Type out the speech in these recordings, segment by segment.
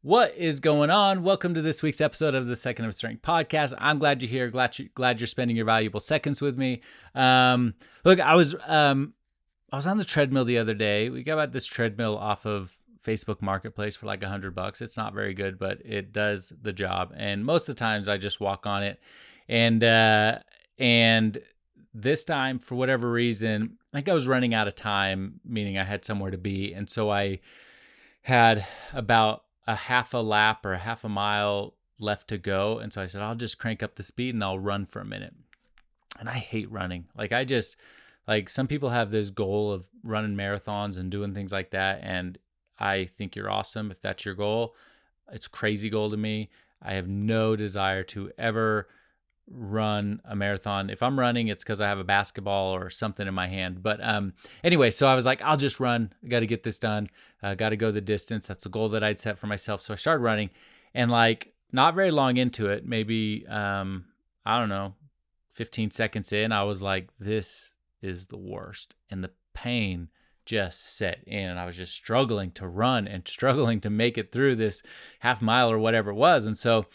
What is going on? Welcome to this week's episode of the Second of Strength podcast. I'm glad you're here. Glad you're spending your valuable seconds with me. Look, I was on the treadmill the other day. We got this treadmill off of Facebook Marketplace for like $100. It's not very good, but it does the job. And most of the times I just walk on it. And this time, for whatever reason, I think I was running out of time, meaning I had somewhere to be. And so I had about a half a lap or a half a mile left to go. And so I said, I'll just crank up the speed and I'll run for a minute. And I hate running. Some people have this goal of running marathons and doing things like that. And I think you're awesome if that's your goal. It's a crazy goal to me. I have no desire to ever run a marathon. If I'm running, it's because I have a basketball or something in my hand. But anyway, so I was like, I'll just run. I got to get this done. Got to go the distance. That's the goal that I'd set for myself. So I started running, and not very long into it, maybe, 15 seconds in, I was like, this is the worst. And the pain just set in, and I was just struggling to run and struggling to make it through this half mile or whatever it was. And so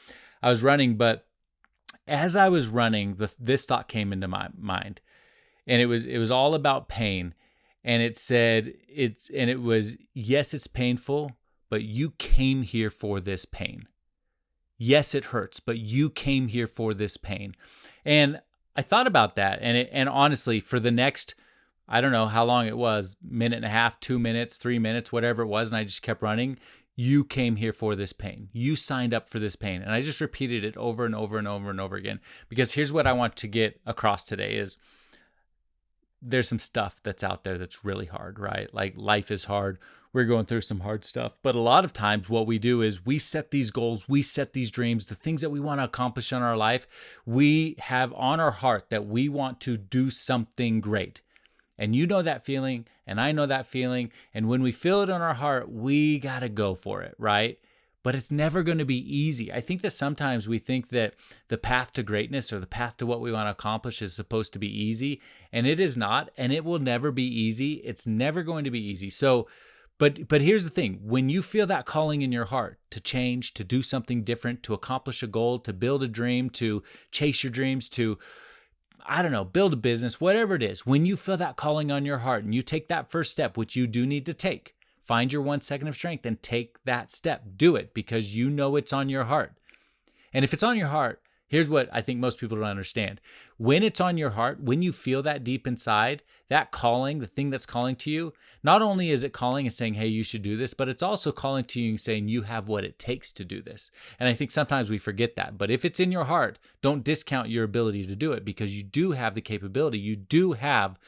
I was running, but as I was running, this thought came into my mind, and it was all about pain. And it said, yes, it's painful, but you came here for this pain. Yes, it hurts, but you came here for this pain. And I thought about that. And honestly, for the next, I don't know how long it was, minute and a half, 2 minutes, 3 minutes, whatever it was. And I just kept running. You came here for this pain. You signed up for this pain. And I just repeated it over and over and over and over again, because here's what I want to get across today is there's some stuff that's out there that's really hard, right? Like, life is hard. We're going through some hard stuff. But a lot of times what we do is we set these goals, we set these dreams, the things that we want to accomplish in our life. We have on our heart that we want to do something great. And you know that feeling, and I know that feeling. And when we feel it in our heart, we got to go for it, right? But it's never going to be easy. I think that sometimes we think that the path to greatness or the path to what we want to accomplish is supposed to be easy, and it is not, and it will never be easy. It's never going to be easy. So, but here's the thing. When you feel that calling in your heart to change, to do something different, to accomplish a goal, to build a dream, to chase your dreams, to build a business, whatever it is, when you feel that calling on your heart and you take that first step, which you do need to take, find your 1 second of strength and take that step. Do it because you know it's on your heart. And if it's on your heart, here's what I think most people don't understand. When it's on your heart, when you feel that deep inside, that calling, the thing that's calling to you, not only is it calling and saying, hey, you should do this, but it's also calling to you and saying you have what it takes to do this. And I think sometimes we forget that. But if it's in your heart, don't discount your ability to do it, because you do have the capability. You do have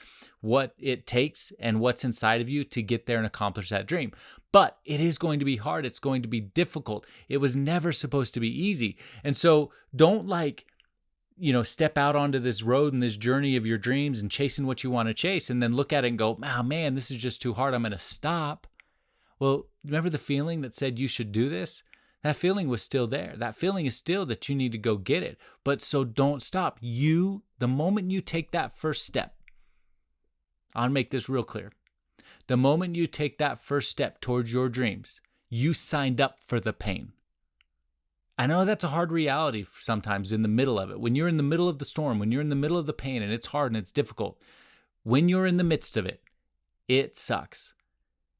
what it takes and what's inside of you to get there and accomplish that dream. But it is going to be hard. It's going to be difficult. It was never supposed to be easy. And so don't step out onto this road and this journey of your dreams and chasing what you want to chase and then look at it and go, oh man, this is just too hard. I'm going to stop. Well, remember the feeling that said you should do this? That feeling was still there. That feeling is still that you need to go get it. But so don't stop. The moment you take that first step, I'll make this real clear. The moment you take that first step towards your dreams, you signed up for the pain. I know that's a hard reality sometimes in the middle of it. When you're in the middle of the storm, when you're in the middle of the pain and it's hard and it's difficult, when you're in the midst of it, it sucks.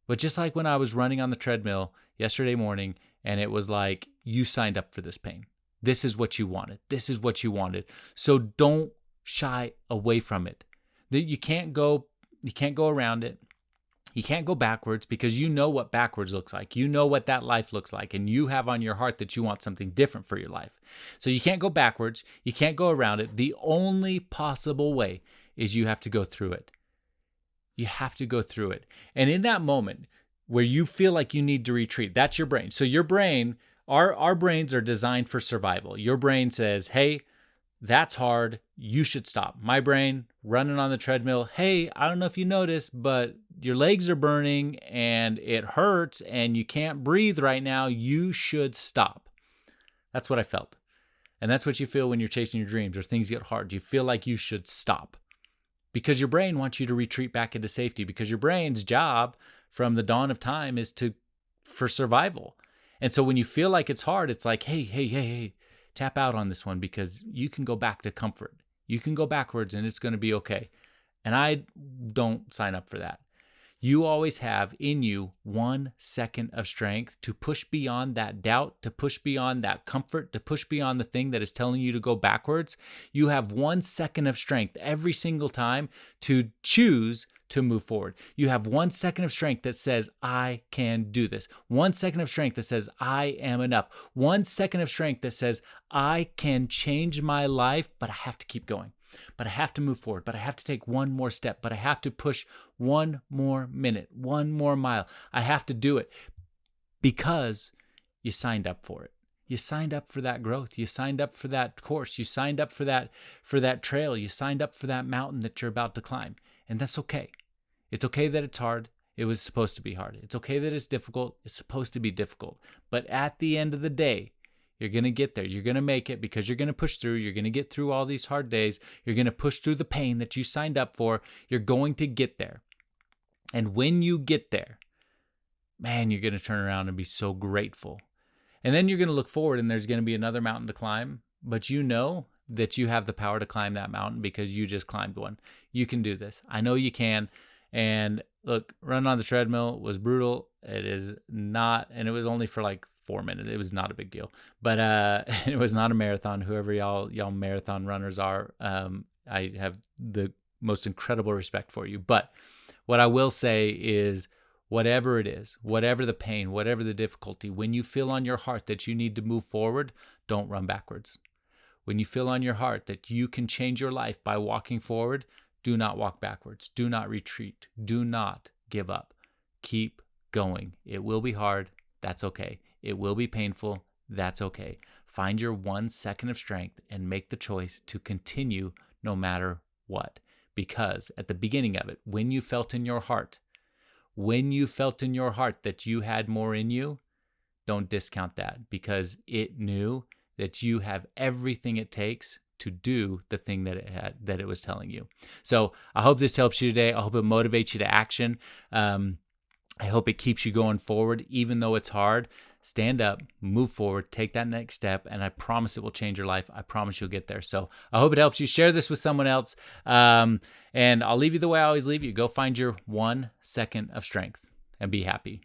But just like when I was running on the treadmill yesterday morning, and it was like, you signed up for this pain. This is what you wanted. This is what you wanted. So don't shy away from it. You can't go around it. You can't go backwards, because you know what backwards looks like. You know what that life looks like, and you have on your heart that you want something different for your life. So you can't go backwards. You can't go around it. The only possible way is you have to go through it. You have to go through it. And in that moment where you feel like you need to retreat, that's your brain. So your brain, our brains are designed for survival. Your brain says, hey, that's hard. You should stop. My brain, running on the treadmill. Hey, I don't know if you noticed, but your legs are burning and it hurts and you can't breathe right now. You should stop. That's what I felt. And that's what you feel when you're chasing your dreams or things get hard. You feel like you should stop because your brain wants you to retreat back into safety, because your brain's job from the dawn of time is for survival. And so when you feel like it's hard, it's like, hey, tap out on this one, because you can go back to comfort. You can go backwards and it's going to be okay. And I don't sign up for that. You always have in you 1 second of strength to push beyond that doubt, to push beyond that comfort, to push beyond the thing that is telling you to go backwards. You have 1 second of strength every single time to choose to move forward. You have 1 second of strength that says, I can do this. 1 second of strength that says, I am enough. 1 second of strength that says, I can change my life, but I have to keep going. But I have to move forward, but I have to take one more step, but I have to push 1 more minute, 1 more mile. I have to do it because you signed up for it. You signed up for that growth. You signed up for that course. You signed up for that trail. You signed up for that mountain that you're about to climb. And that's okay. It's okay that it's hard. It was supposed to be hard. It's okay that it's difficult. It's supposed to be difficult. But at the end of the day, you're going to get there. You're going to make it because you're going to push through. You're going to get through all these hard days. You're going to push through the pain that you signed up for. You're going to get there. And when you get there, man, you're going to turn around and be so grateful. And then you're going to look forward and there's going to be another mountain to climb. But you know that you have the power to climb that mountain because you just climbed one. You can do this. I know you can. And look, running on the treadmill was brutal. It is not, and it was only for like 4 minutes. It was not a big deal, but it was not a marathon. Whoever y'all marathon runners are, I have the most incredible respect for you. But what I will say is, whatever it is, whatever the pain, whatever the difficulty, when you feel on your heart that you need to move forward, don't run backwards. When you feel on your heart that you can change your life by walking forward, do not walk backwards. Do not retreat. Do not give up. Keep going. It will be hard. That's okay. It will be painful. That's okay. Find your 1 second of strength and make the choice to continue no matter what. Because at the beginning of it, when you felt in your heart that you had more in you, don't discount that, because it knew that you have everything it takes to do the thing that it was telling you. So I hope this helps you today. I hope it motivates you to action. I hope it keeps you going forward, even though it's hard. Stand up, move forward, take that next step, and I promise it will change your life. I promise you'll get there. So I hope it helps you. Share this with someone else. And I'll leave you the way I always leave you. Go find your 1 second of strength and be happy.